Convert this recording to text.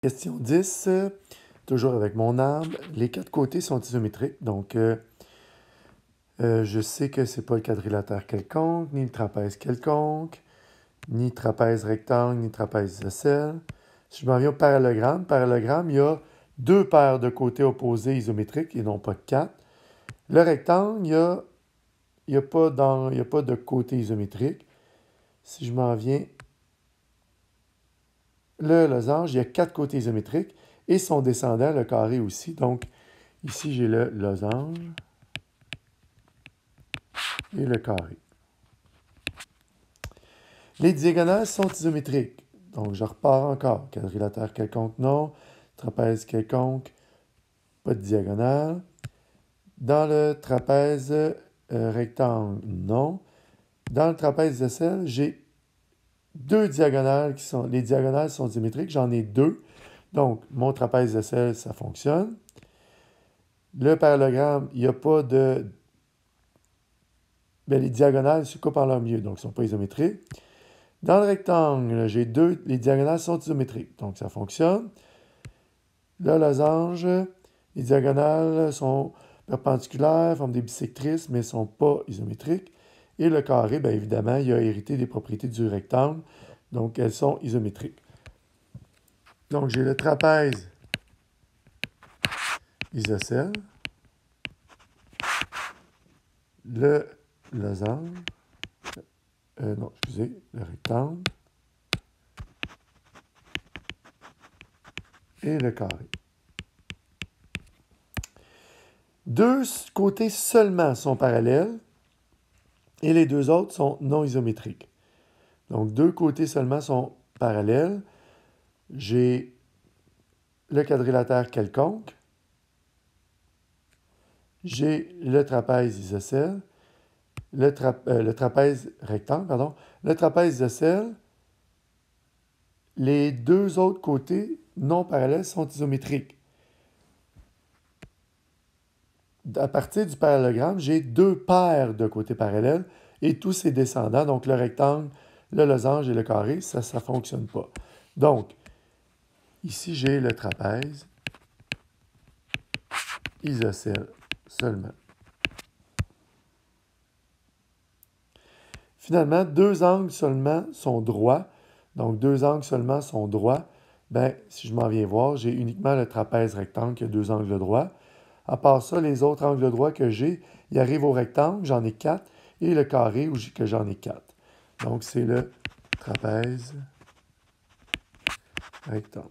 Question 10, toujours avec mon arbre. Les quatre côtés sont isométriques, donc je sais que c'est pas le quadrilatère quelconque, ni le trapèze quelconque, ni trapèze rectangle, ni trapèze isocèle. Si je m'en viens au parallélogramme, il y a deux paires de côtés opposés isométriques et non pas quatre. Le rectangle, il n'y a pas de côté isométrique. Si je m'en viens, le losange, il y a quatre côtés isométriques et son descendant, le carré aussi. Donc, ici, j'ai le losange et le carré. Les diagonales sont isométriques. Donc, je repars encore. Quadrilatère quelconque, non. Trapèze quelconque, pas de diagonale. Dans le trapèze rectangle, non. Dans le trapèze isocèle, j'ai deux diagonales qui sont... Les diagonales sont symétriques. J'en ai deux. Donc, mon trapèze isocèle, ça fonctionne. Le parallélogramme, il n'y a pas de... Bien, les diagonales se coupent en leur milieu, donc ils ne sont pas isométriques. Dans le rectangle, j'ai deux... Les diagonales sont isométriques, donc ça fonctionne. Le losange, les diagonales sont perpendiculaires, forment des bisectrices, mais ne sont pas isométriques. Et le carré, bien évidemment, il a hérité des propriétés du rectangle, donc elles sont isométriques. Donc, j'ai le trapèze isocèle, le losange, non, excusez, le rectangle et le carré. Deux côtés seulement sont parallèles et les deux autres sont non isométriques. Donc, deux côtés seulement sont parallèles. J'ai le quadrilatère quelconque, j'ai le trapèze isocèle, le trapèze rectangle, pardon. Le trapèze isocèle, les deux autres côtés non parallèles sont isométriques. À partir du parallélogramme, j'ai deux paires de côtés parallèles et tous ses descendants, donc le rectangle, le losange et le carré, ça ne fonctionne pas. Donc, ici, j'ai le trapèze isocèle seulement. Finalement, deux angles seulement sont droits. Donc, deux angles seulement sont droits. Bien, si je m'en viens voir, j'ai uniquement le trapèze rectangle qui a deux angles droits. À part ça, les autres angles droits que j'ai, ils arrivent au rectangle, j'en ai 4, et le carré, que j'en ai 4. Donc, c'est le trapèze rectangle.